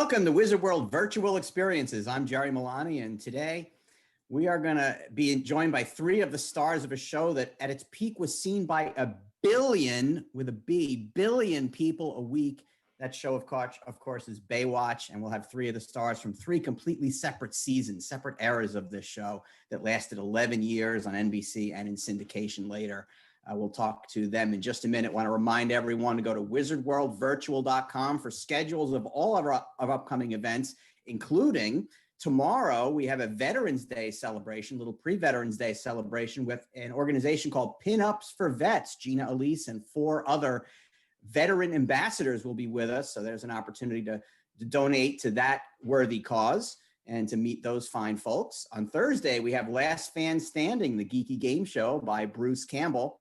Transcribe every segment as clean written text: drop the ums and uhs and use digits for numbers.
Welcome to Wizard World Virtual Experiences. I'm Jerry Milani, and today we are going to be joined by three of the stars of a show that at its peak was seen by a billion, with a B, billion people a week. That show, of course, is Baywatch, and we'll have three of the stars from three completely separate seasons, separate eras of this show that lasted 11 years on NBC and in syndication later. We'll talk to them in just a minute. I want to remind everyone to go to wizardworldvirtual.com for schedules of all of our upcoming events, including tomorrow. We have a Veterans Day celebration, little pre-Veterans Day celebration with an organization called Pin-Ups for Vets. Gina Elise and four other veteran ambassadors will be with us. So there's an opportunity to donate to that worthy cause and to meet those fine folks. On Thursday, we have Last Fan Standing, the geeky game show by Bruce Campbell.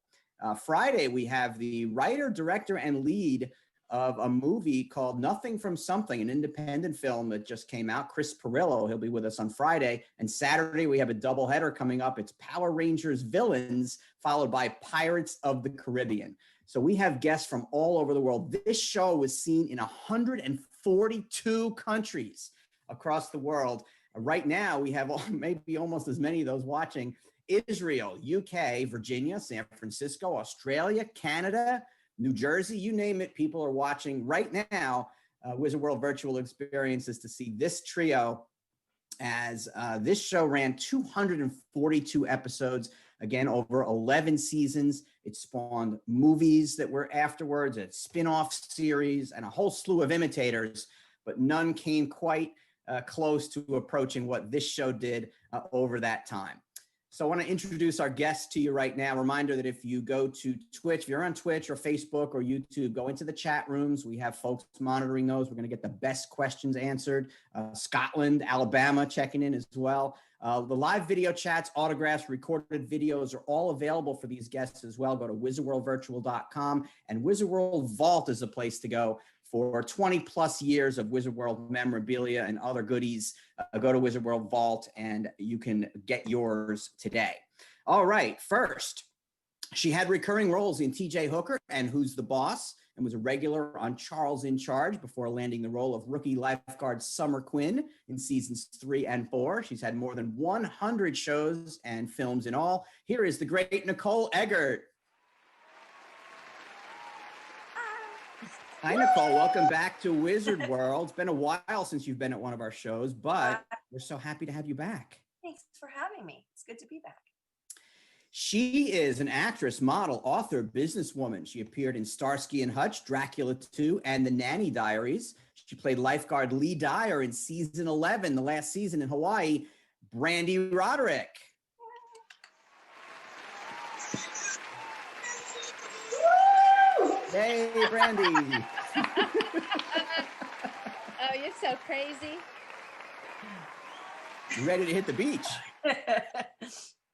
Friday, we have the writer, director, and lead of a movie called Nothing from Something, an independent film that just came out, Chris Pirillo. He'll be with us on Friday. And Saturday, we have a doubleheader coming up. It's Power Rangers Villains, followed by Pirates of the Caribbean. So we have guests from all over the world. This show was seen in 142 countries across the world. Right now, we have maybe almost as many of those watching. Israel, UK, Virginia, San Francisco, Australia, Canada, New Jersey, you name it. People are watching right now Wizard World Virtual Experiences to see this trio, as this show ran 242 episodes, again, over 11 seasons. It spawned movies that were afterwards, a spin-off series, and a whole slew of imitators, but none came quite close to approaching what this show did over that time. So I want to introduce our guests to you right now. Reminder that if you go to Twitch, if you're on Twitch or Facebook or YouTube, go into the chat rooms. We have folks monitoring those. We're going to get the best questions answered. Scotland, Alabama checking in as well. The live video chats, autographs, recorded videos are all available for these guests as well. Go to wizardworldvirtual.com, and Wizard World Vault is a place to go for 20 plus years of Wizard World memorabilia and other goodies. Go to Wizard World Vault and you can get yours today. All right, first, she had recurring roles in TJ Hooker and Who's the Boss, and was a regular on Charles in Charge before landing the role of rookie lifeguard Summer Quinn in seasons 3 and 4. She's had more than 100 shows and films in all. Here is the great Nicole Eggert. Hi, Nicole. Welcome back to Wizard World. It's been a while since you've been at one of our shows, but we're so happy to have you back. Thanks for having me. It's good to be back. She is an actress, model, author, businesswoman. She appeared in Starsky and Hutch, Dracula 2, and The Nanny Diaries. She played lifeguard Lee Dyer in season 11, the last season in Hawaii. Brandy Roderick. Hey, Brandy. Oh, you're so crazy. You ready to hit the beach?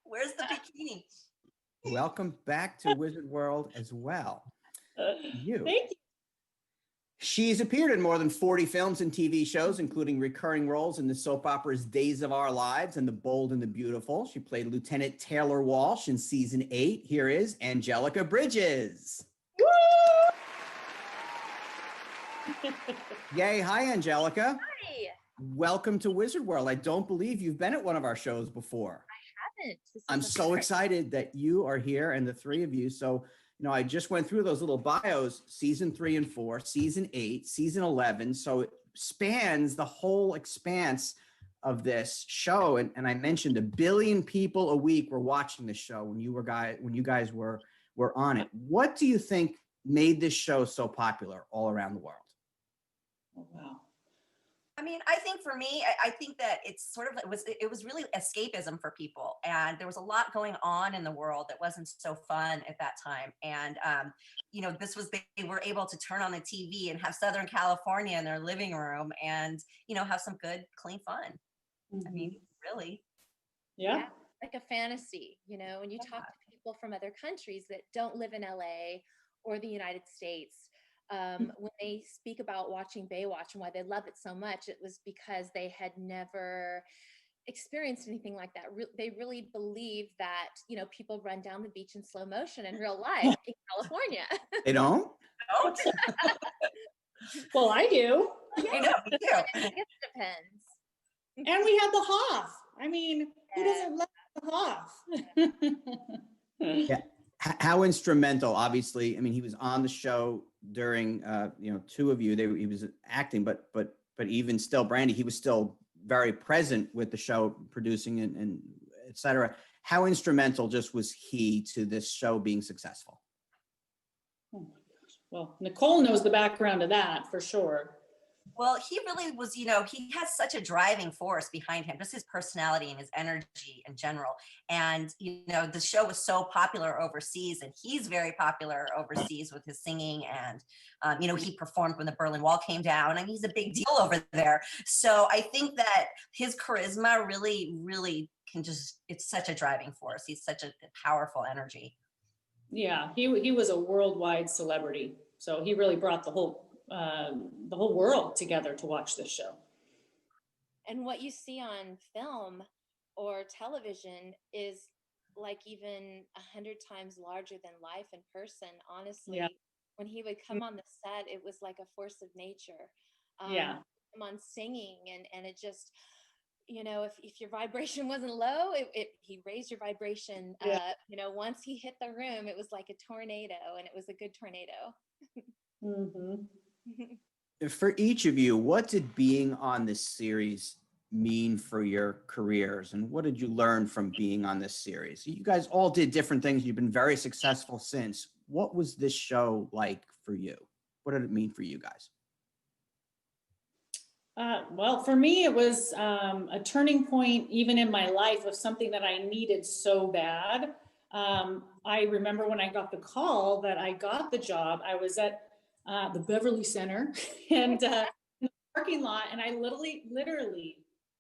Where's the bikini? Welcome back to Wizard World as well. Thank you. She's appeared in more than 40 films and TV shows, including recurring roles in the soap operas Days of Our Lives and The Bold and the Beautiful. She played Lieutenant Taylor Walsh in season 8. Here is Angelica Bridges. Yay. Hi, Angelica. Hi. Welcome to Wizard World. I don't believe you've been at one of our shows before. I haven't. I'm so excited that you are here, and the three of you. So, I just went through those little bios, season 3 and 4, season 8, season 11. So it spans the whole expanse of this show. And I mentioned 1 billion people a week were watching this show when you guys were on it. What do you think made this show so popular all around the world? Oh, wow. I mean, I think for me, I think that it's sort of, it was really escapism for people. And there was a lot going on in the world that wasn't so fun at that time. And, they were able to turn on the TV and have Southern California in their living room and, have some good, clean fun. Mm-hmm. I mean, really. Yeah. Like a fantasy, when you talk to people from other countries that don't live in LA or the United States, when they speak about watching Baywatch and why they love it so much, it was because they had never experienced anything like that. They really believe that, people run down the beach in slow motion in real life in California. They don't? Well, I do. I know, me too. I guess it depends. And we had the Hoff. I mean, who doesn't love the Hoff? Yeah. How instrumental, obviously, I mean, he was on the show during, two of you, he was acting, but even still, Brandy, he was still very present with the show, producing and et cetera. How instrumental just was he to this show being successful? Oh my gosh. Well, Nicole knows the background of that for sure. Well, he really was, he has such a driving force behind him, just his personality and his energy in general. And, the show was so popular overseas, and he's very popular overseas with his singing. And, he performed when the Berlin Wall came down, and he's a big deal over there. So I think that his charisma really, really it's such a driving force. He's such a powerful energy. Yeah, he was a worldwide celebrity. So he really brought the whole world together to watch this show. And what you see on film or television is like even 100 times larger than life in person. Honestly, Yeah. When he would come on the set, it was like a force of nature. Yeah. Come on singing, and it just, if your vibration wasn't low, he raised your vibration. Yeah. Once he hit the room, it was like a tornado, and it was a good tornado. Mm-hmm. For each of you, what did being on this series mean for your careers? And what did you learn from being on this series? You guys all did different things. You've been very successful since. What was this show like for you? What did it mean for you guys? Well, for me, it was a turning point even in my life of something that I needed so bad. I remember when I got the call that I got the job, I was at the Beverly Center and in the parking lot, and I literally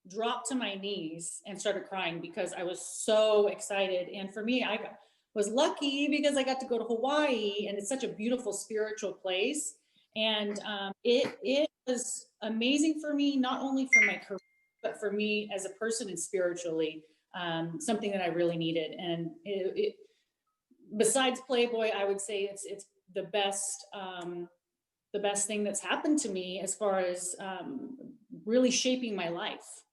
dropped to my knees and started crying because I was so excited. And for me, I was lucky because I got to go to Hawaii, and it's such a beautiful spiritual place. And it was amazing for me, not only for my career, but for me as a person and spiritually, something that I really needed. And besides Playboy, I would say it's the best thing that's happened to me as far as really shaping my life.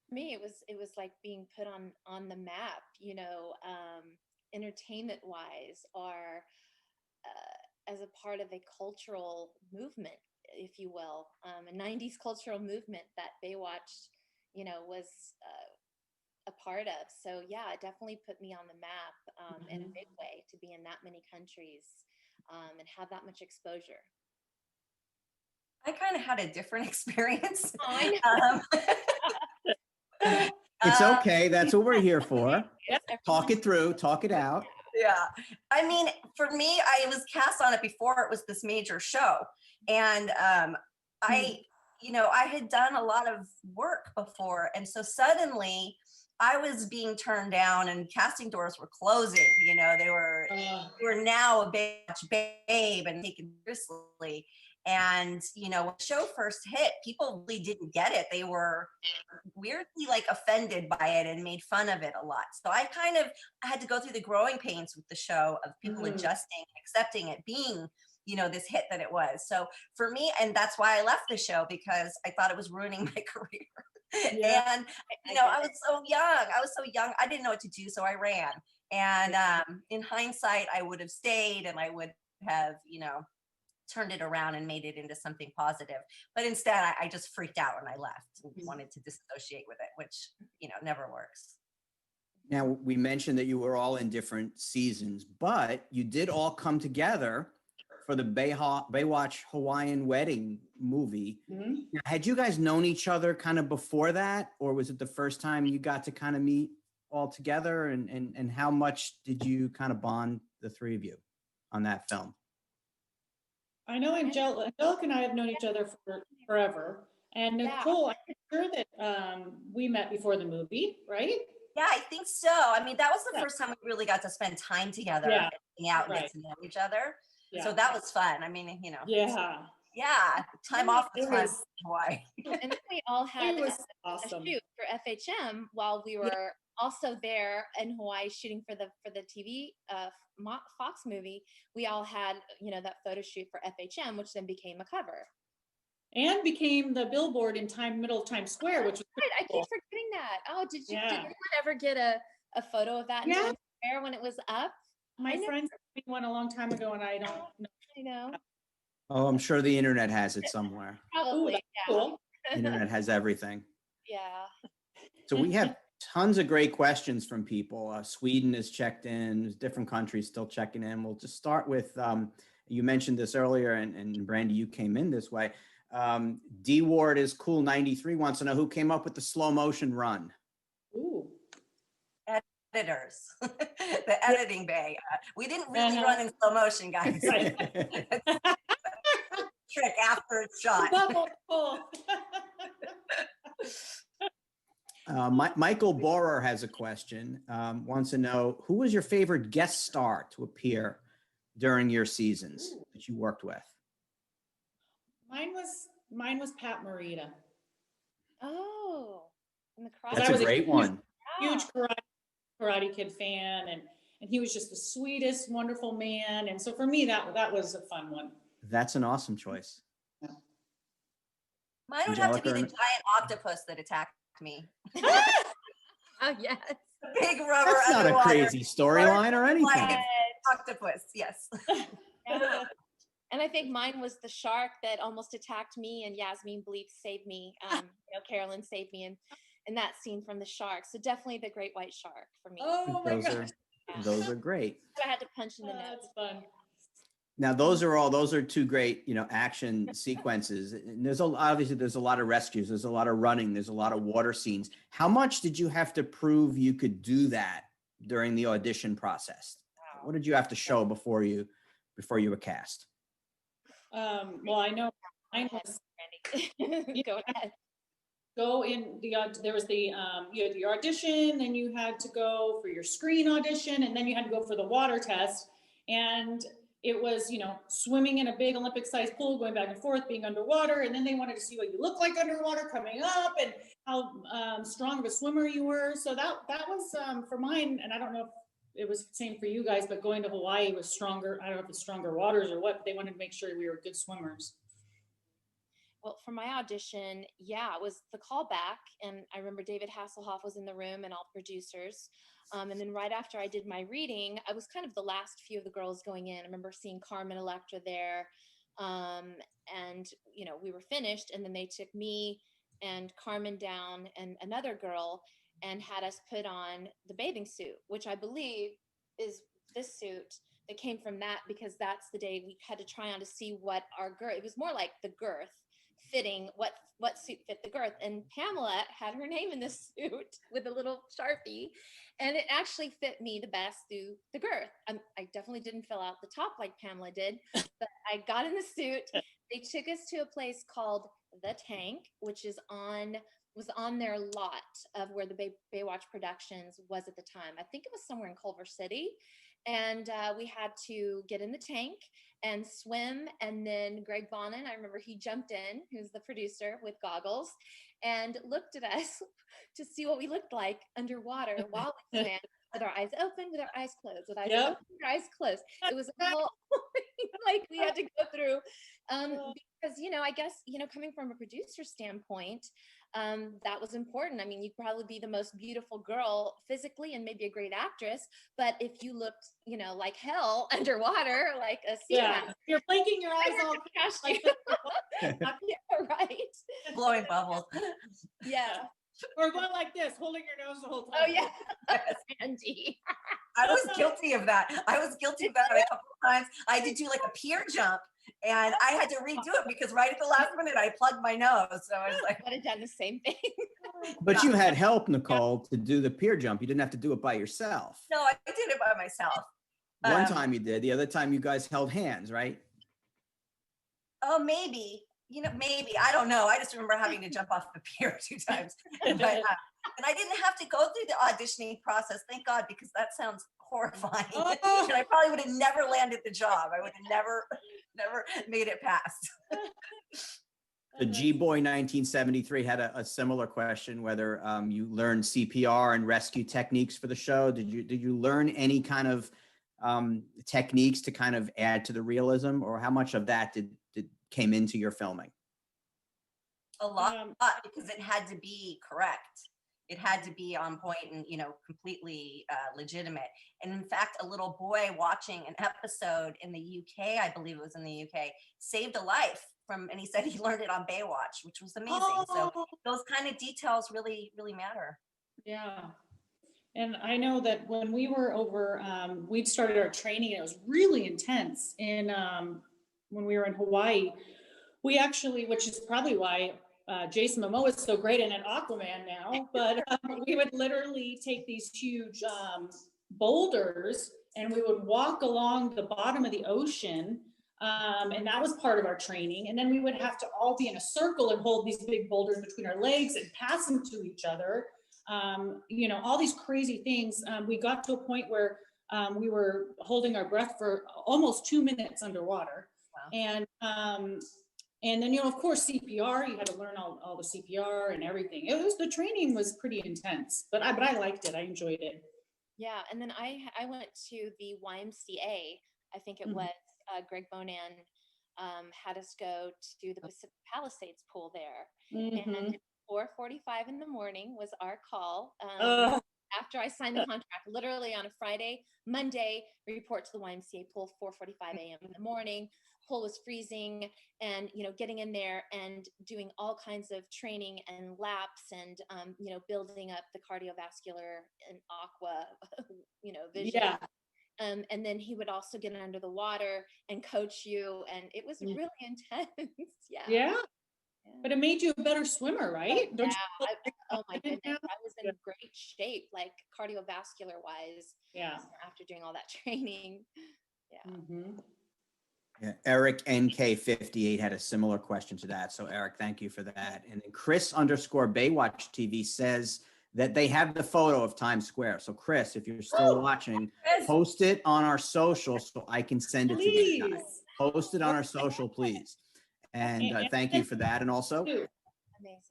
For me, it was like being put on the map, entertainment wise, or as a part of a cultural movement, if you will, a 90s cultural movement that Baywatch, was a part of. So yeah, it definitely put me on the map in a big way to be in that many countries and have that much exposure. I kind of had a different experience. Oh, I know. It's okay. That's what we're here for. Yes, Talk it through, talk it out. Yeah. I mean, for me, I was cast on it before it was this major show. And I had done a lot of work before. And so suddenly I was being turned down and casting doors were closing. They were now a Baywatch babe and taken seriously. And, when the show first hit, people really didn't get it. They were weirdly offended by it and made fun of it a lot. So I had to go through the growing pains with the show of people adjusting, accepting it being, this hit that it was. So for me, and that's why I left the show, because I thought it was ruining my career. Yeah. And, I was so young. I didn't know what to do. So I ran. And in hindsight, I would have stayed and I would have, turned it around and made it into something positive. But instead, I just freaked out and I left and wanted to disassociate with it, which, never works. Now, we mentioned that you were all in different seasons, but you did all come together for the Baywatch Hawaiian Wedding movie. Mm-hmm. Now, had you guys known each other kind of before that, or was it the first time you got to kind of meet all together? And how much did you kind of bond, the three of you, on that film? I know Angelica and I have known each other for forever. And Nicole, I'm sure that we met before the movie, right? Yeah, I think so. I mean, that was the first time we really got to spend time together, and hang out and get to know each other. Yeah. So that was fun. I mean, Yeah. Yeah, time off the It time. was- Why? And then we all had It was a awesome. shoot for FHM while we were also there in Hawaii shooting for the TV Fox movie. We all had, you know, that photo shoot for FHM, which then became a cover. And became the billboard in middle of Times Square, which was Right, I cool. keep forgetting that. Oh, did Yeah. anyone ever get a photo of that in Yeah. Times Square when it was up? My I never- friend sent me one a long time ago, and I don't know. You know, Oh, I'm sure the internet has it somewhere. Ooh, probably. that's Yeah. cool. Internet has everything. Yeah. So we have tons of great questions from people. Sweden is checked in. There's different countries still checking in. We'll just start with, you mentioned this earlier, and Brandy, you came in this way. D Ward is cool 93 wants to know who came up with the slow motion run. Ooh. Editors, the editing bay. We didn't really Uh-huh. run in slow motion, guys. Right. Trick after it's shot. Bubble full. Michael Borer has a question, wants to know, who was your favorite guest star to appear during your seasons that you worked with? Mine was Pat Morita. Oh, and the cross. That's a great one. Huge Karate Kid fan, and he was just the sweetest, wonderful man. And so for me, that was a fun one. That's an awesome choice. Mine would have to be the Angelica? giant octopus that attacked me. Oh yes. The big rubber That's not a underwater crazy storyline or anything. giant octopus. Yes. Yeah. And I think mine was the shark that almost attacked me, and Yasmin Bleep saved me. You know, Carolyn saved me in that scene from the shark. So definitely the great white shark for me. Oh my gosh. Those are great. I had to punch in the nose. That's fun. Now, those are two great, action sequences. And obviously there's a lot of rescues. There's a lot of running. There's a lot of water scenes. How much did you have to prove you could do that during the audition process? Wow. What did you have to show before you were cast? Well, I know mine was Randy. Go ahead. go in there was you had the audition, then you had to go for your screen audition, and then you had to go for the water test. And it was, swimming in a big Olympic sized pool, going back and forth, being underwater. And then they wanted to see what you look like underwater coming up and how strong of a swimmer you were. So that was for mine. And I don't know if it was the same for you guys, but going to Hawaii was stronger. I don't know if it's stronger waters or what, but they wanted to make sure we were good swimmers. Well, for my audition, yeah, it was the callback. And I remember David Hasselhoff was in the room and all the producers. And then right after I did my reading, I was kind of the last few of the girls going in. I remember seeing Carmen Electra there. And, we were finished. And then they took me and Carmen down and another girl and had us put on the bathing suit, which I believe is this suit that came from that, because that's the day we had to try on to see what our girth, it was more like the girth fitting, what suit fit the girth. And Pamela had her name in this suit with a little Sharpie, and it actually fit me the best through the girth. I definitely didn't fill out the top like Pamela did, but I got in the suit. They took us to a place called The Tank, which was on their lot of where the Baywatch Productions was at the time. I think it was somewhere in Culver City. And we had to get in the tank and swim. And then Greg Bonin, I remember he jumped in, who's the producer, with goggles and looked at us to see what we looked like underwater while we swam, with our eyes open, with our eyes closed, with eyes open, with our eyes closed. It was a whole like we had to go through because, I guess, coming from a producer standpoint, that was important. I mean, you'd probably be the most beautiful girl physically and maybe a great actress, but if you looked, like hell underwater, like a sea mouse, you're blinking your eyes all like yeah, right. Blowing bubbles. Yeah. Or going like this, holding your nose the whole time. Oh yeah. Andy. I was guilty of that. A couple of times. I had to do like a pier jump, and I had to redo it because right at the last minute I plugged my nose. So I was like, I would have done the same thing. But you had help, Nicole, to do the pier jump. You didn't have to do it by yourself. no, I did it by myself. One time you did. The other time you guys held hands, right? Oh, maybe. Maybe. I don't know. I just remember having to jump off the pier 2 times. But, and I didn't have to go through the auditioning process, thank God, because that sounds horrifying. And I probably would have never landed the job. I would have never made it past. The G-Boy 1973 had a similar question, whether you learned CPR and rescue techniques for the show. Did you learn any kind of techniques to kind of add to the realism, or how much of that did came into your filming? A lot, because it had to be correct. It had to be on point and, completely legitimate. And in fact, a little boy watching an episode in the UK, I believe it was in the UK, saved a life and he said he learned it on Baywatch, which was amazing. So those kind of details really, really matter. Yeah. And I know that when we were over, we'd started our training, and it was really intense. And when we were in Hawaii, we actually, which is probably why Jason Momoa is so great and an Aquaman now, but we would literally take these huge boulders and we would walk along the bottom of the ocean. And that was part of our training. And then we would have to all be in a circle and hold these big boulders between our legs and pass them to each other. All these crazy things. We got to a point where we were holding our breath for almost 2 minutes underwater. Wow. And then, of course, CPR, you had to learn all the CPR and everything. The training was pretty intense, but I liked it. I enjoyed it. Yeah. And then I went to the YMCA. I think it was Greg Bonan had us go to the Pacific Palisades pool there. And 4:45 in the morning was our call. After I signed the contract, literally on a Friday, Monday, report to the YMCA pool, 4:45 a.m. in the morning. Pool was freezing, and getting in there and doing all kinds of training and laps and building up the cardiovascular and aqua vision. Yeah. And then he would also get under the water and coach you, and it was really intense. Yeah. But it made you a better swimmer, right? Oh my goodness, I was in great shape, like cardiovascular wise. Yeah. After doing all that training. Yeah. Yeah, Eric NK58 had a similar question to that. So Eric, thank you for that. And then Chris _Baywatch TV says that they have the photo of Times Square. So Chris, if you're still watching, post it on our social so I can send it to these guys. Post it on our social, please. And thank you for that. And also,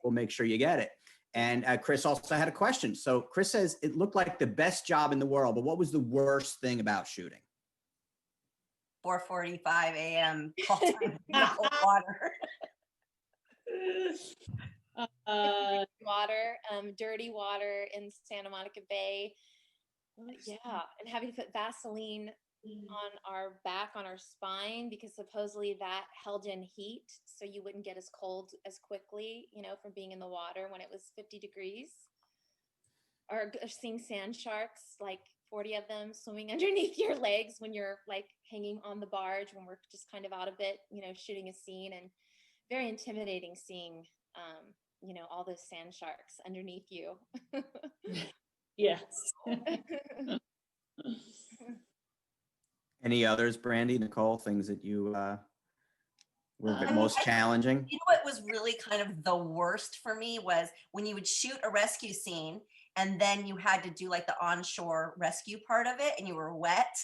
we'll make sure you get it. And Chris also had a question. So Chris says, it looked like the best job in the world, but what was the worst thing about shooting? 4:45 a.m. cold water. Dirty water in Santa Monica Bay. Yeah, and having to put Vaseline on our back, on our spine, because supposedly that held in heat, so you wouldn't get as cold as quickly, from being in the water when it was 50 degrees. Or seeing sand sharks, like 40 of them swimming underneath your legs when you're like hanging on the barge when we're just kind of out of it, shooting a scene, and very intimidating seeing, all those sand sharks underneath you. Yes. Any others, Brandy, Nicole, things that you were the most challenging? What was really kind of the worst for me was when you would shoot a rescue scene and then you had to do like the onshore rescue part of it, and you were wet,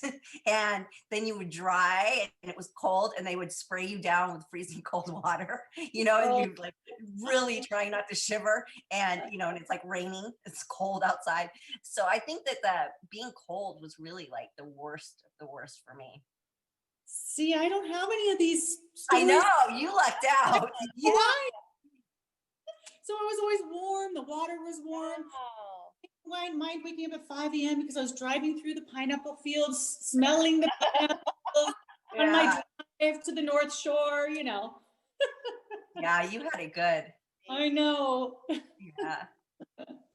and then you would dry and it was cold, and they would spray you down with freezing cold water, and you like really trying not to shiver, and and it's like raining, it's cold outside. So I think that being cold was really like the worst of the worst for me. See, I don't have any of these stories. I know, you lucked out. Yeah. So it was always warm. The water was warm. I didn't mind waking up at 5 a.m. because I was driving through the pineapple fields, smelling the pineapples on my drive to the North Shore, Yeah, you had it good. I know. Yeah.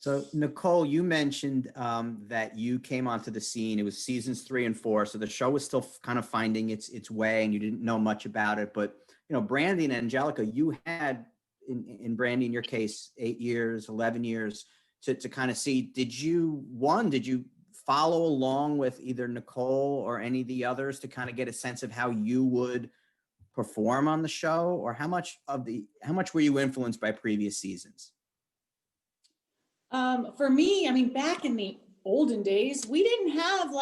So Nicole, you mentioned that you came onto the scene. It was seasons 3 and 4. So the show was still kind of finding its way, and you didn't know much about it. But, Brandy and Angelica, you had, in Brandy, in your case, 8 years, 11 years to kind of see. Did you follow along with either Nicole or any of the others to kind of get a sense of how you would perform on the show? Or how much were you influenced by previous seasons? For me, back in the olden days, we didn't have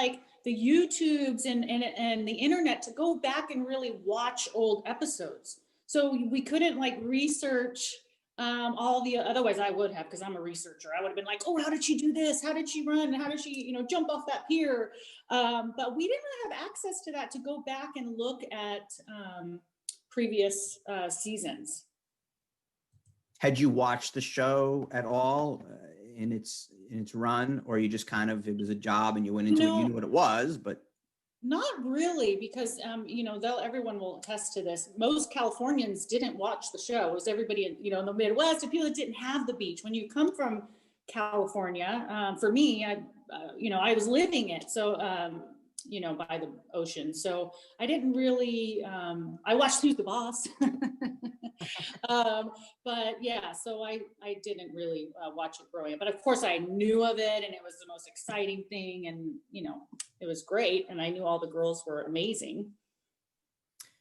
the YouTubes and the internet to go back and really watch old episodes. So we couldn't like research all the, otherwise I would have, because I'm a researcher. I would have been like, oh, how did she do this? How did she run? How did she, jump off that pier? But we didn't have access to that to go back and look at previous seasons. Had you watched the show at all in its run, or you just kind of, it was a job and you went into it, you knew what it was, but not really, because everyone will attest to this. Most Californians didn't watch the show. It was everybody in the Midwest, and people that didn't have the beach. When you come from California, for me, I was living it, so by the ocean. So I didn't really. I watched Who's the Boss, but yeah. So I didn't really watch it growing up. But of course, I knew of it, and it was the most exciting thing, and it was great, and I knew all the girls were amazing.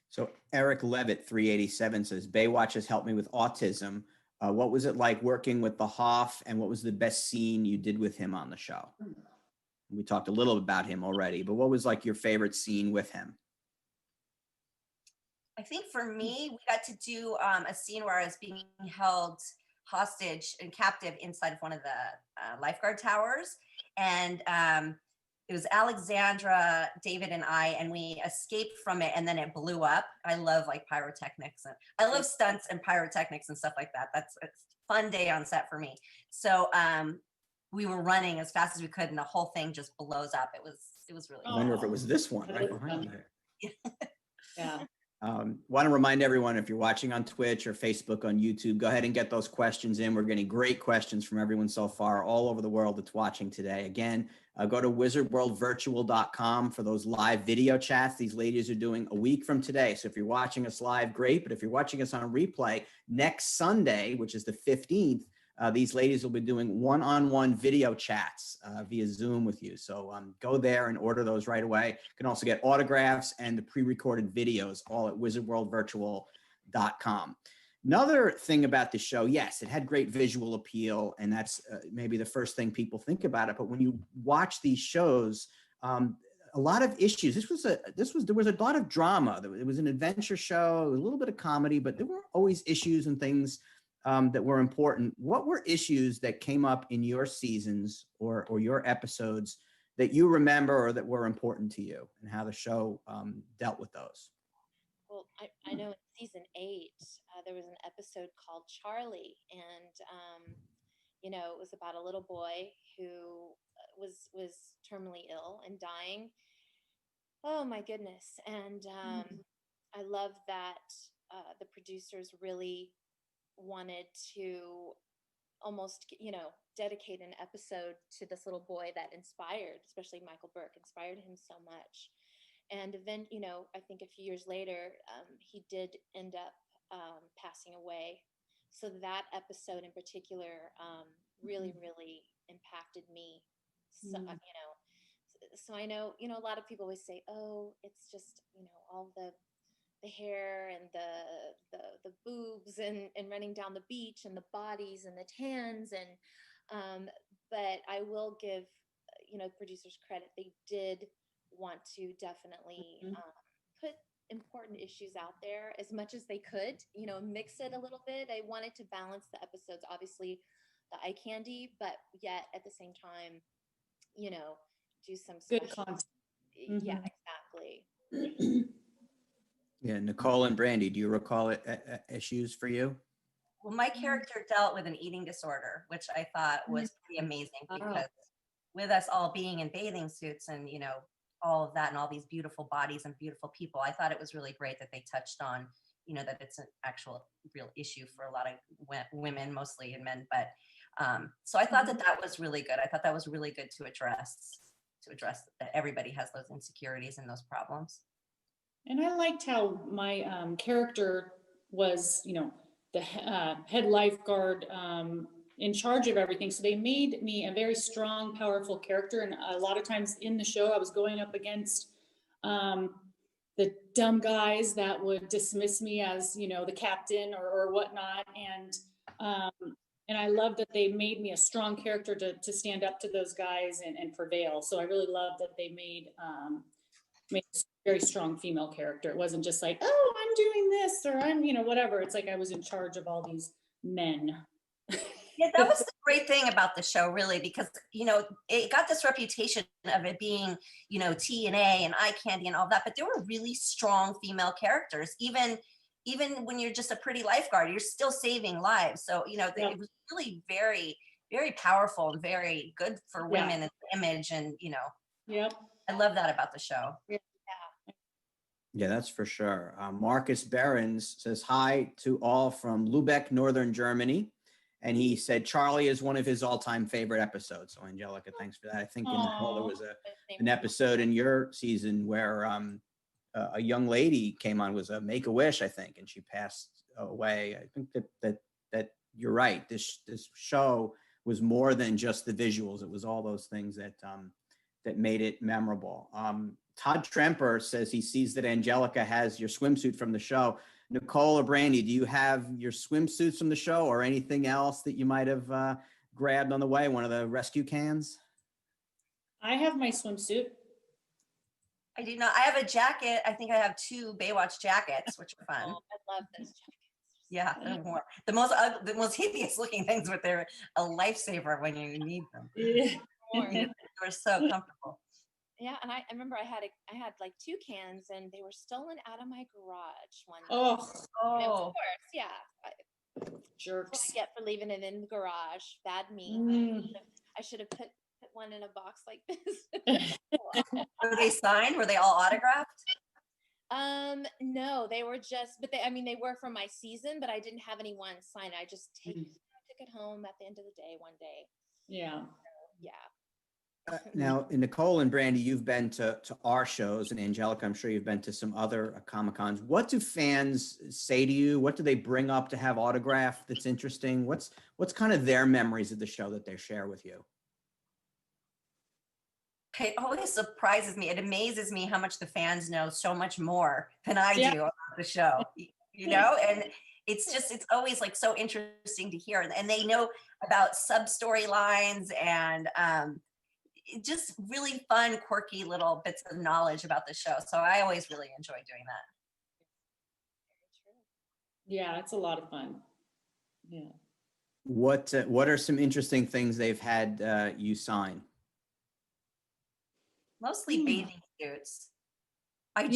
So Eric Levitt 387 says, Baywatch has helped me with autism. What was it like working with the Hoff, and what was the best scene you did with him on the show? We talked a little about him already, but what was like your favorite scene with him? I think for me, we got to do a scene where I was being held hostage and captive inside of one of the lifeguard towers. And it was Alexandra, David, and we escaped from it, and then it blew up. I love like pyrotechnics, and I love stunts and pyrotechnics and stuff like that. It's a fun day on set for me. So we were running as fast as we could, and the whole thing just blows up. It was really I wonder if it was this one right behind there. Yeah. Want to remind everyone, if you're watching on Twitch or Facebook, on YouTube, go ahead and get those questions in. We're getting great questions from everyone so far all over the world that's watching today. Again, go to wizardworldvirtual.com for those live video chats these ladies are doing a week from today. So if you're watching us live, great. But if you're watching us on replay, next Sunday, which is the 15th, these ladies will be doing one-on-one video chats via Zoom with you. So go there and order those right away. You can also get autographs and the pre-recorded videos all at wizardworldvirtual.com. Another thing about the show, yes, it had great visual appeal, and that's maybe the first thing people think about it. But when you watch these shows, a lot of issues. There was a lot of drama. It was an adventure show, a little bit of comedy, but there were always issues and things that were important. What were issues that came up in your seasons or your episodes that you remember or that were important to you, and how the show dealt with those? Well, I know in season 8, there was an episode called Charlie, and it was about a little boy who was terminally ill and dying. Oh my goodness! And I love that the producers really wanted to almost, dedicate an episode to this little boy that inspired, especially Michael Burke, inspired him so much. And then, I think a few years later, he did end up passing away. So that episode in particular really, really impacted me. So, so I know, a lot of people always say, oh, it's just, all the hair and the boobs and running down the beach and the bodies and the tans. And, but I will give, producers credit. They did want to definitely put important issues out there as much as they could, mix it a little bit. I wanted to balance the episodes, obviously the eye candy, but yet at the same time, do some good content. Yeah, exactly. Yeah, Nicole and Brandy, do you recall issues for you? Well, my character dealt with an eating disorder, which I thought was pretty amazing, because with us all being in bathing suits and, all of that and all these beautiful bodies and beautiful people, I thought it was really great that they touched on, that it's an actual real issue for a lot of women, mostly, and men. But so I thought that was really good. I thought that was really good to address that everybody has those insecurities and those problems. And I liked how my character was, the head lifeguard in charge of everything. So they made me a very strong, powerful character. And a lot of times in the show, I was going up against the dumb guys that would dismiss me as, the captain or whatnot. And And I love that they made me a strong character to stand up to those guys and prevail. So I really love that they made a very strong female character. It wasn't just like, oh, I'm doing this or I'm, whatever. It's like I was in charge of all these men. Yeah, that was the great thing about the show, really, because, it got this reputation of it being, TNA and eye candy and all that, but there were really strong female characters. Even when you're just a pretty lifeguard, you're still saving lives. So, it was really very, very powerful and very good for women and image. And, Yep. I love that about the show. Yeah, that's for sure. Marcus Behrens says hi to all from Lübeck, Northern Germany. And he said Charlie is one of his all-time favorite episodes. So Angelica, thanks for that. I think Nicole, there was an episode in your season where a young lady came on, was a Make-A-Wish, I think, and she passed away. I think that you're right. This show was more than just the visuals. It was all those things that made it memorable. Todd Tremper says he sees that Angelica has your swimsuit from the show. Nicole or Brandy, do you have your swimsuits from the show or anything else that you might have grabbed on the way? One of the rescue cans? I have my swimsuit. I do not. I have a jacket. I think I have 2 Baywatch jackets, which are fun. Oh, I love those jackets. Yeah, they're warm. The most hideous looking things, but they're a lifesaver when you need them. Yeah. They're so comfortable. Yeah, and I remember I had like 2 cans, and they were stolen out of my garage one day. Oh, And of course, yeah. jerks. What I get for leaving it in the garage. Bad me. I should have put one in a box like this. Were they signed? Were they all autographed? No, they were just, but they were from my season, but I didn't have anyone sign it. I just took it home at the end of the day one day. Yeah. So, yeah. Now, Nicole and Brandy, you've been to our shows, and Angelica, I'm sure you've been to some other Comic-Cons. What do fans say to you? What do they bring up to have autographed that's interesting? What's kind of their memories of the show that they share with you? It always surprises me. It amazes me how much the fans know so much more than I do about the show, and it's always like so interesting to hear. And they know about sub storylines and just really fun, quirky little bits of knowledge about the show. So I always really enjoy doing that. Yeah, it's a lot of fun. Yeah. What are some interesting things they've had you sign? Mostly bathing suits. I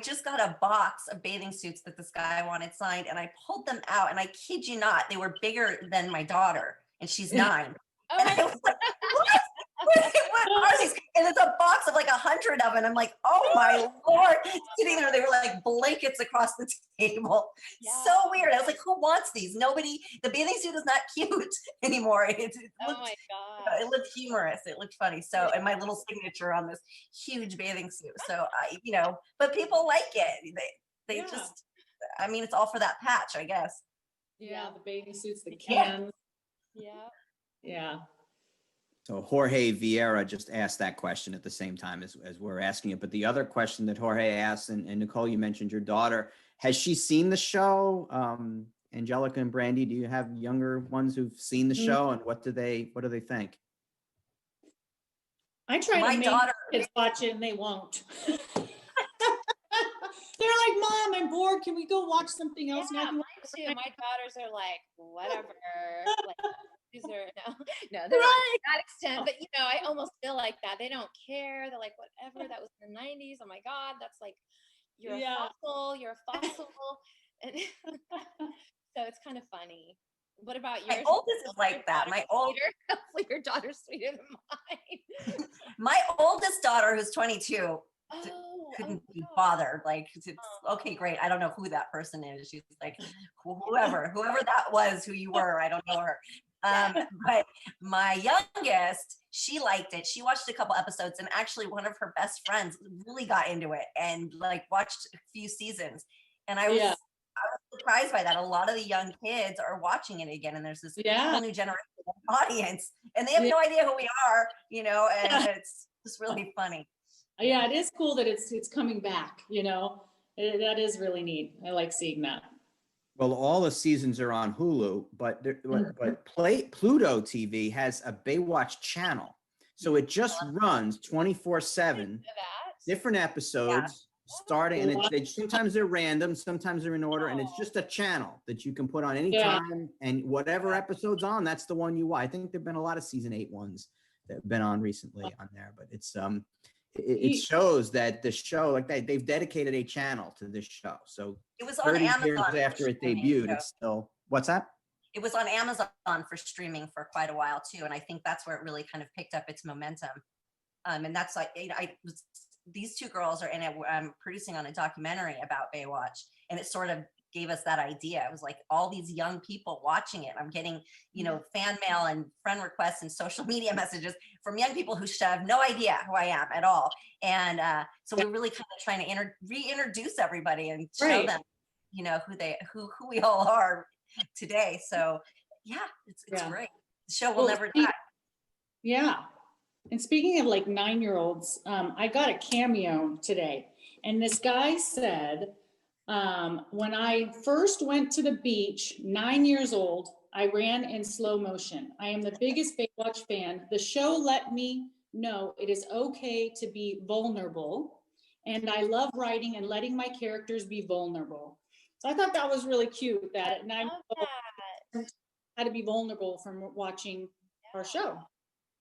just got a box of bathing suits that this guy wanted signed, and I pulled them out, and I kid you not, they were bigger than my daughter, and she's 9. Oh, and I was like, what are these? And it's a box of like 100 of them. I'm like, oh my Lord. Sitting there, they were like blankets across the table. Yeah. So weird. I was like, who wants these? Nobody. The bathing suit is not cute anymore. It looked, oh my God. It looked humorous. It looked funny. So, and my little signature on this huge bathing suit. So but people like it. They just, it's all for that patch, I guess. Yeah, the bathing suits, the cans. Yeah. Yeah. So Jorge Vieira just asked that question at the same time as we're asking it. But the other question that Jorge asked, and Nicole, you mentioned your daughter. Has she seen the show? Angelica and Brandy, do you have younger ones who've seen the show, and what do they think? I try to make kids watch it, and they won't. They're like, Mom, I'm bored. Can we go watch something else? Yeah, mine too. My daughters are like, whatever. No, they're not to that extent. But I almost feel like that. They don't care. They're like, whatever. That was in the 90s. Oh my God, that's like, you're a fossil. You're a fossil. And so it's kind of funny. What about yours? My oldest is like that. Hopefully your daughter's sweeter than mine. My oldest daughter, who's 22, couldn't be bothered. Like, it's okay, great. I don't know who that person is. She's like, whoever that was, who you were, I don't know her. But my youngest, she liked it. She watched a couple episodes, and actually one of her best friends really got into it and like watched a few seasons. And I was surprised by that. A lot of the young kids are watching it again, and there's this whole new generation audience, and they have no idea who we are, and it's just really funny. Yeah, it is cool that it's coming back, that is really neat. I like seeing that. Well, all the seasons are on Hulu, but Pluto TV has a Baywatch channel. So it just runs 24/7, different episodes starting, and sometimes they're random, sometimes they're in order, and it's just a channel that you can put on any time, and whatever episode's on, that's the one you watch. I think there've been a lot of season 8 ones that have been on recently on there, but it's it shows that the show, like they've dedicated a channel to this show. So it was on 30 Amazon years after it debuted, it's still, what's that? It was on Amazon for streaming for quite a while too, and I think that's where it really kind of picked up its momentum. And that's like, these two girls are in it. I'm producing on a documentary about Baywatch, and it sort of gave us that idea. It was like all these young people watching it. I'm getting, fan mail and friend requests and social media messages from young people who should have no idea who I am at all. And so we're really kind of trying to reintroduce everybody and show them, who we all are today. So yeah, it's great. The show will never die. Yeah. And speaking of like 9-year-olds, I got a cameo today, and this guy said, when I first went to the beach, 9 years old, I ran in slow motion. I am the biggest Baywatch fan. The show let me know it is okay to be vulnerable, and I love writing and letting my characters be vulnerable. So I thought that was really cute that at 9 years old, how to be vulnerable from watching our show.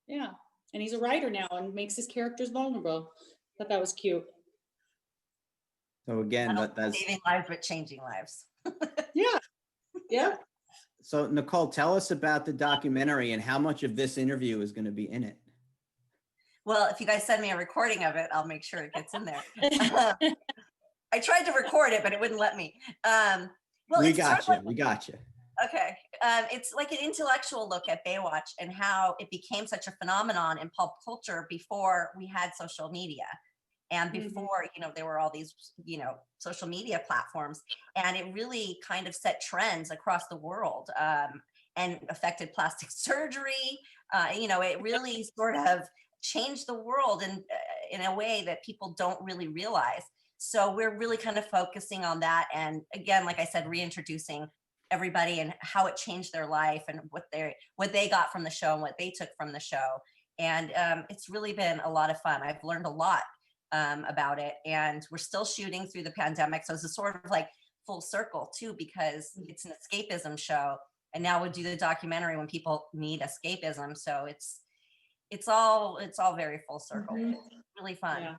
Yeah. And he's a writer now and makes his characters vulnerable. Thought that was cute. So again, that's saving lives, but changing lives. Yeah. So Nicole, tell us about the documentary and how much of this interview is going to be in it. Well, if you guys send me a recording of it, I'll make sure it gets in there. I tried to record it, but it wouldn't let me. We got you. Okay. It's like an intellectual look at Baywatch and how it became such a phenomenon in pop culture before we had social media. And before, there were all these, social media platforms, and it really kind of set trends across the world and affected plastic surgery. It really sort of changed the world in a way that people don't really realize. So we're really kind of focusing on that. And again, like I said, reintroducing everybody and how it changed their life and what they got from the show and what they took from the show. And it's really been a lot of fun. I've learned a lot about it, and we're still shooting through the pandemic. So it's a sort of like full circle too, because it's an escapism show, and now we do the documentary when people need escapism. So it's all very full circle. It's really fun.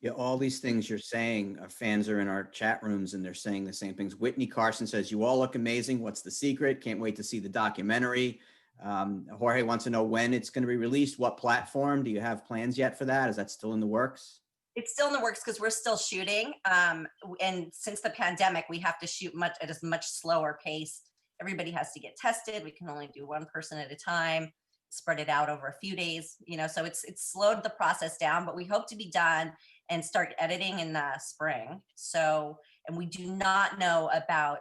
Yeah, all these things you're saying, fans are in our chat rooms and they're saying the same things. Whitney Carson says, "You all look amazing. What's the secret? Can't wait to see the documentary." Jorge wants to know when it's going to be released, what platform. Do you have plans yet for that? Is that still in the works? It's still in the works because we're still shooting. And since the pandemic, we have to shoot at a much slower pace. Everybody has to get tested. We can only do one person at a time, spread it out over a few days, so it's slowed the process down, but we hope to be done and start editing in the spring. So, and we do not know about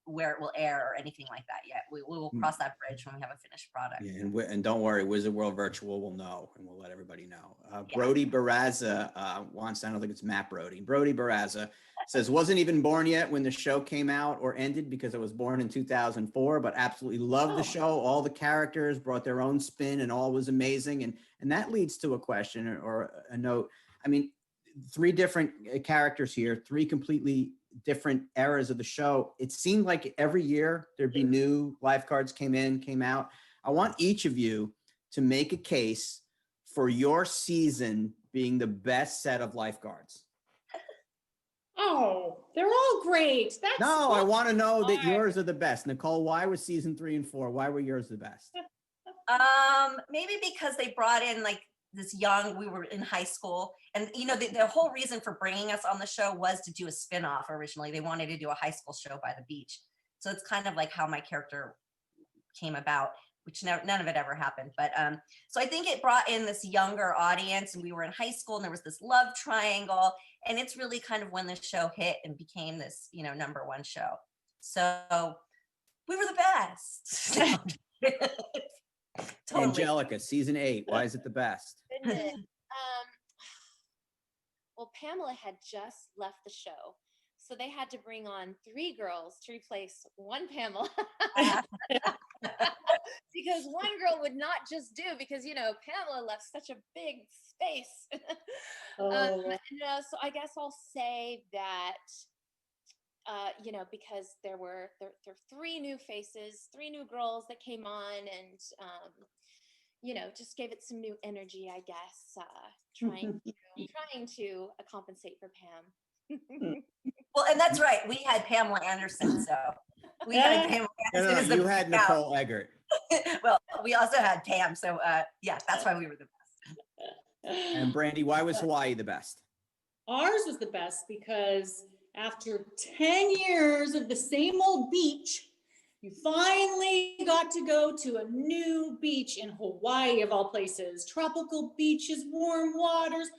where it will air or anything like that yet. We will cross that bridge when we have a finished product. Yeah, and don't worry, Wizard World Virtual will know, and we'll let everybody know. Brody Barraza wants, I don't think it's Matt Brody. Brody Barraza says, wasn't even born yet when the show came out or ended because I was born in 2004, but absolutely loved the show. All the characters brought their own spin and all was amazing. And that leads to a question or a note. I mean, 3 different characters here, 3 completely different eras of the show. It seemed like every year there'd be new lifeguards came in, came out. I want each of you to make a case for your season being the best set of lifeguards. Oh, they're all great. I want to know that yours are the best. Nicole, why was season 3 and 4? Why were yours the best? Maybe because they brought in like this we were in high school, and the whole reason for bringing us on the show was to do a spin-off. Originally they wanted to do a high school show by the beach, so it's kind of like how my character came about, which none of it ever happened. But so I think it brought in this younger audience, and we were in high school and there was this love triangle, and it's really kind of when the show hit and became this #1 show. So we were the best. Totally. Angelica, season 8, why is it the best? Well, Pamela had just left the show, So they had to bring on 3 girls to replace one Pamela. Because one girl would not just do, because Pamela left such a big space. So I guess I'll say that because there were 3 new faces, 3 new girls that came on, and just gave it some new energy, I guess, trying to compensate for Pam. Well, and that's right. We had Pamela Anderson, so we had Pamela Anderson. No, as the you had breakout. Nicole Eggert. Well, we also had Pam, so yeah, that's why we were the best. And Brandy, why was Hawaii the best? Ours was the best because after 10 years of the same old beach, you finally got to go to a new beach in Hawaii, of all places. Tropical beaches, warm waters,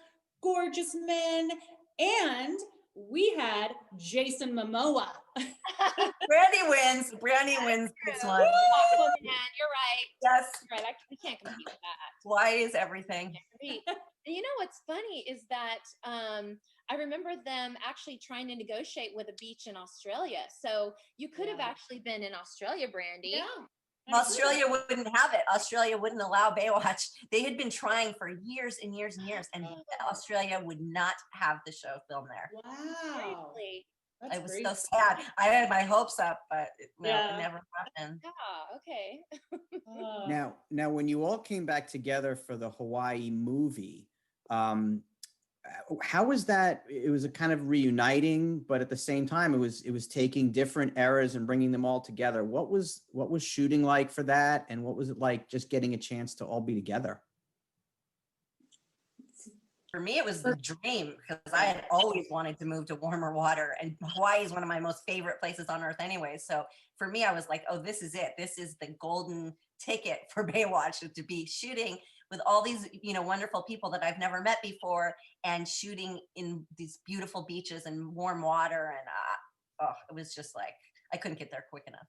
gorgeous men, and we had Jason Momoa. Brandy wins. Brandy wins this one. Aquaman, you're right. Yes. You're right. We can't compete with that. Hawaii is everything. And what's funny is that I remember them actually trying to negotiate with a beach in Australia. So you could have actually been in Australia, Brandy. Yeah. Australia wouldn't have it. Australia wouldn't allow Baywatch. They had been trying for years and years and years, and Australia would not have the show filmed there. Wow. It was so sad. I had my hopes up, but it never happened. Yeah, okay. Now, when you all came back together for the Hawaii movie, how was that? It was a kind of reuniting, but at the same time, it was taking different eras and bringing them all together. What was shooting like for that, and what was it like just getting a chance to all be together? For me, it was the dream, because I had always wanted to move to warmer water, and Hawaii is one of my most favorite places on earth anyway. So for me, I was like, oh, this is it. This is the golden ticket for Baywatch, to be shooting with all these, wonderful people that I've never met before, and shooting in these beautiful beaches and warm water. And it was just like, I couldn't get there quick enough.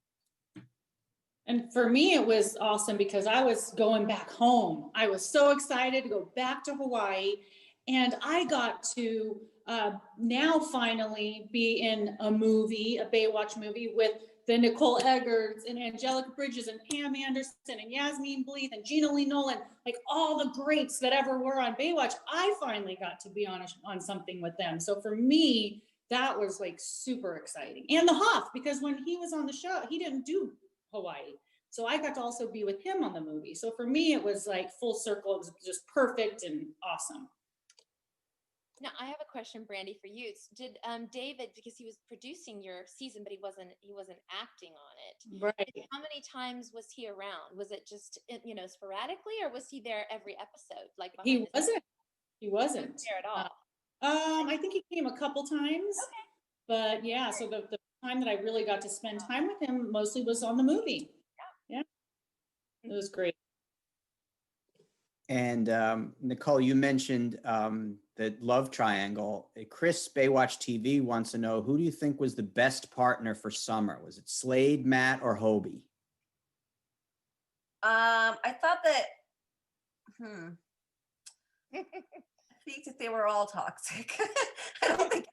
And for me, it was awesome because I was going back home. I was so excited to go back to Hawaii. And I got to now finally be in a movie, a Baywatch movie, with the Nicole Eggerts and Angelica Bridges and Pam Anderson and Yasmin Bleeth and Gina Lee Nolan, like all the greats that ever were on Baywatch. I finally got to be on something with them. So for me, that was like super exciting. And the Hoff, because when he was on the show, he didn't do Hawaii. So I got to also be with him on the movie. So for me, it was like full circle. It was just perfect and awesome. Now, I have a question, Brandy, for you. Did David, because he was producing your season, but he wasn't acting on it. Right. How many times was he around? Was it just, sporadically, or was he there every episode? Like He wasn't. He wasn't there at all. I think he came a couple times. Okay. But yeah, so the time that I really got to spend time with him mostly was on the movie. Yeah. It was great. And Nicole, you mentioned the love triangle. Chris, Baywatch TV, wants to know, who do you think was the best partner for Summer? Was it Slade, Matt, or Hobie? I thought that, I think that they were all toxic. I don't think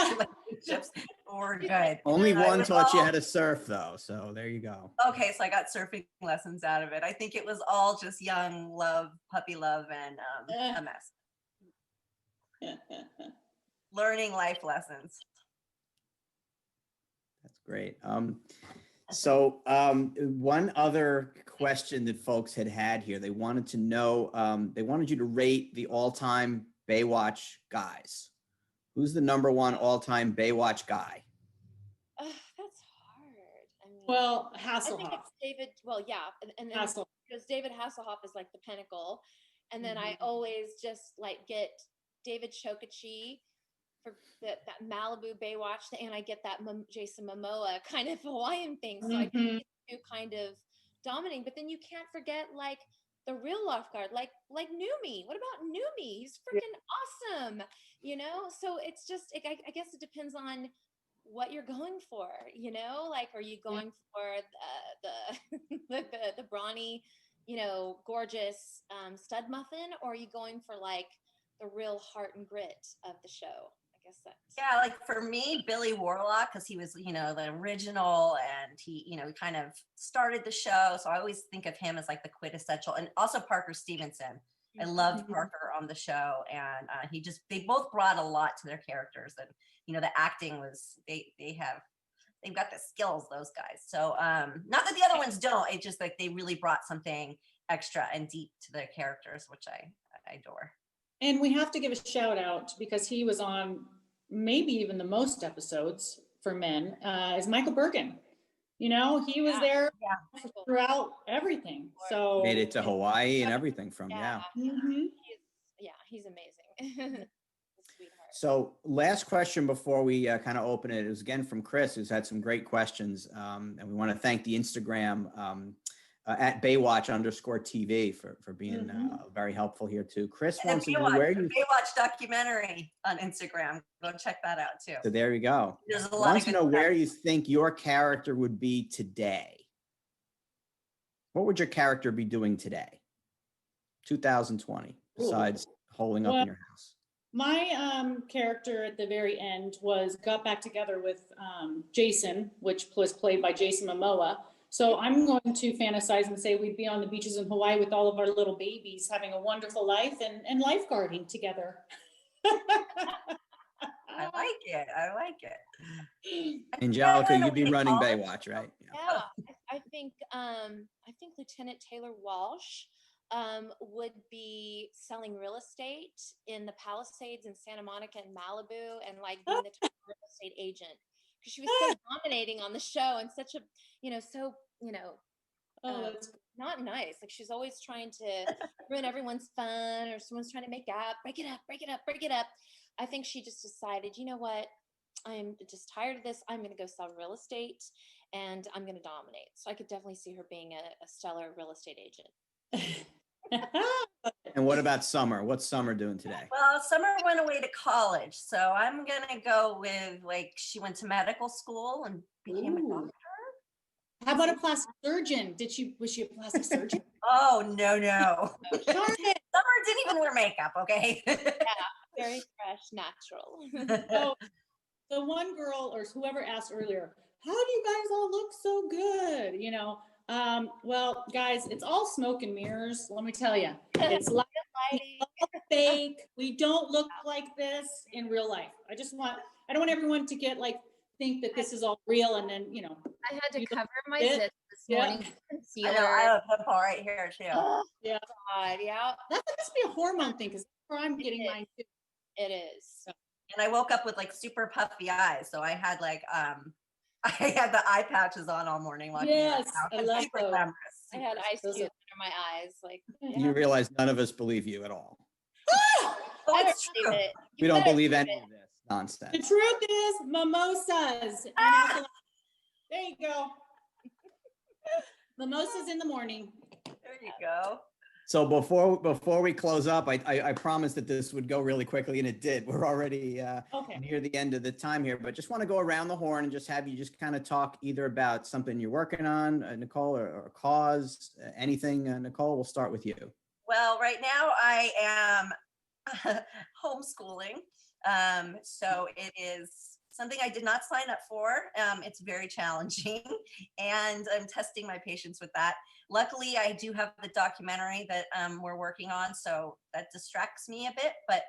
relationships were good. Only one taught you how to surf, though. So there you go. Okay, so I got surfing lessons out of it. I think it was all just young love, puppy love, and a mess. Learning life lessons. That's great. So one other question that folks had here, they wanted to know, they wanted you to rate the all-time Baywatch guys. Who's the #1 all-time Baywatch guy? That's hard. I mean, Well, I Hasselhoff. think it's David. Well, yeah, and Hasselhoff. because David Hasselhoff is like the pinnacle, and then I always just like get David Chokachi for that Malibu Baywatch, and I get that Jason Momoa kind of Hawaiian thing. So I think these two kind of dominating, but then you can't forget like the real lifeguard, like Numi. What about Numi? He's freaking awesome, So it's just, I guess it depends on what you're going for, like, are you going for the brawny, gorgeous stud muffin, or are you going for like the real heart and grit of the show? I guess that's. Yeah, like for me, Billy Warlock, because he was, the original, and he, he kind of started the show. So I always think of him as like the quintessential, and also Parker Stevenson. I loved Parker on the show, and they both brought a lot to their characters, and the acting was they've got the skills, those guys. So not that the other ones don't, it's just like they really brought something extra and deep to their characters, which I adore. And we have to give a shout out, because he was on maybe even the most episodes for men, is Michael Bergen. He was there throughout everything. So made it to Hawaii and everything from, Mm-hmm. He's amazing. So last question before we kind of open it is again from Chris, who's had some great questions. And we want to thank the Instagram at Baywatch_TV for being very helpful here too. Chris wants to know where you Baywatch documentary on Instagram. Go check that out too. So there you go. There's a lot wants of to know where you think your character would be today. What would your character be doing today, 2020, besides holding up in your house? My character at the very end got back together with Jason, which was played by Jason Momoa. So I'm going to fantasize and say we'd be on the beaches in Hawaii with all of our little babies, having a wonderful life and lifeguarding together. I like it. Angelica, you'd be running Baywatch, right? Yeah, I think Lieutenant Taylor Walsh would be selling real estate in the Palisades in Santa Monica and Malibu, and like being the top real estate agent, because she was so dominating on the show and such a, not nice. Like she's always trying to ruin everyone's fun, or someone's trying to make out, break it up. I think she just decided, you know what? I'm just tired of this. I'm going to go sell real estate and I'm going to dominate. So I could definitely see her being a stellar real estate agent. And what about Summer? What's Summer doing today? Well, Summer went away to college, so I'm gonna go with she went to medical school and became a doctor. How about a plastic surgeon? Was she a plastic surgeon? Oh no. Summer didn't even wear makeup. Okay. Yeah, very fresh, natural. So the one girl or whoever asked earlier, how do you guys all look so good? Well, guys, it's all smoke and mirrors. Let me tell you, it's like fake. We don't look like this in real life. I don't want everyone to think that this is all real. And then, I had to cover my zits this morning with concealer. I have a pimple right here too. Oh, yeah. God, yeah. That must be a hormone thing, because I'm getting mine too. It is. And I woke up with super puffy eyes. So I had I had the eye patches on all morning watching. Yes, I love those. I had ice cubes under my eyes. You realize none of us believe you at all. That's true. We don't believe any of this nonsense. The truth is mimosas. There you go. Mimosas in the morning. There you go. So before we close up, I promised that this would go really quickly, and it did. We're already near the end of the time here, but just want to go around the horn and just have you just kind of talk either about something you're working on, Nicole, or a cause, anything. Nicole, we'll start with you. Well, right now I am homeschooling. So it is something I did not sign up for. It's very challenging, and I'm testing my patience with that. Luckily, I do have the documentary that we're working on, so that distracts me a bit, but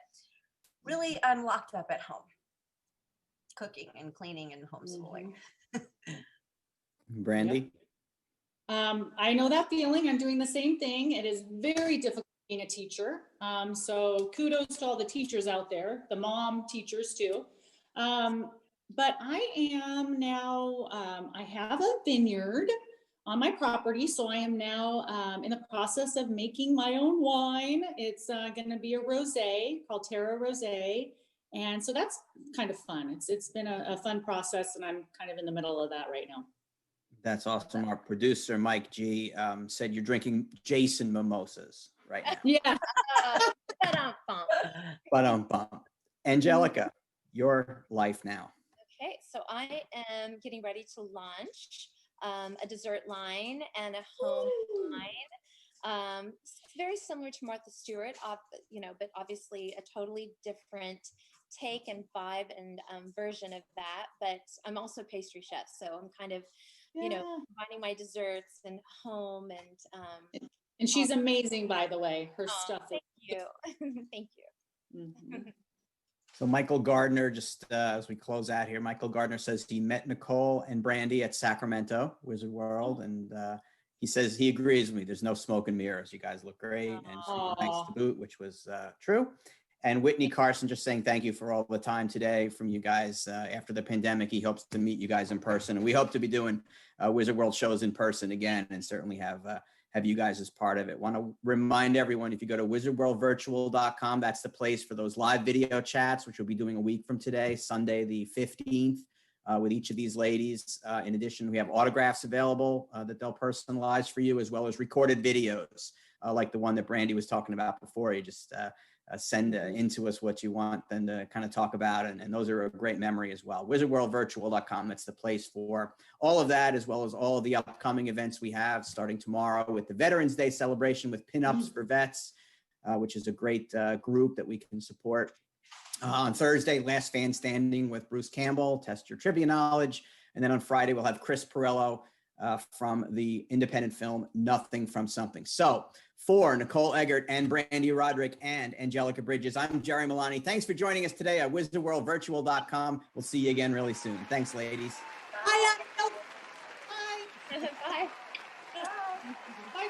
really I'm locked up at home, cooking and cleaning and homeschooling. Brandy? I know that feeling. I'm doing the same thing. It is very difficult being a teacher. So kudos to all the teachers out there, the mom teachers too. But I am now, I have a vineyard on my property. So I am now in the process of making my own wine. It's going to be a rosé called Terra Rosé. And so that's kind of fun. It's been a fun process, and I'm kind of in the middle of that right now. That's awesome. Our producer, Mike G, said you're drinking Jason mimosas right now. Yeah. Angelica, your life now. Okay, so I am getting ready to launch a dessert line and a home It's very similar to Martha Stewart, but obviously a totally different take and vibe and version of that. But I'm also a pastry chef, so I'm kind of, combining my desserts and home and she's amazing, by the way. Her stuff. Thank you. Thank you. Mm-hmm. So Michael Gardner, just as we close out here, Michael Gardner says he met Nicole and Brandy at Sacramento, Wizard World. And he says he agrees with me. There's no smoke and mirrors. You guys look great and super nice to boot, which was true. And Whitney Carson just saying thank you for all the time today from you guys. After the pandemic, he hopes to meet you guys in person. And we hope to be doing Wizard World shows in person again, and certainly have you guys as part of it. Want to remind everyone, if you go to wizardworldvirtual.com, that's the place for those live video chats, which we'll be doing a week from today, Sunday the 15th, with each of these ladies. In addition, we have autographs available that they'll personalize for you, as well as recorded videos like the one that Brandy was talking about before. You just send into us what you want then to kind of talk about. And those are a great memory as well. Wizardworldvirtual.com. That's the place for all of that, as well as all of the upcoming events we have starting tomorrow with the Veterans Day celebration with Pinups for Vets, which is a great group that we can support. On Thursday, Last Fan Standing with Bruce Campbell, test your trivia knowledge. And then on Friday, we'll have Chris Pirillo from the independent film Nothing from Something. So for Nicole Eggert and Brandy Roderick and Angelica Bridges, I'm Jerry Milani. Thanks for joining us today at wizardworldvirtual.com. We'll see you again really soon. Thanks, ladies. Bye. Bye. Bye.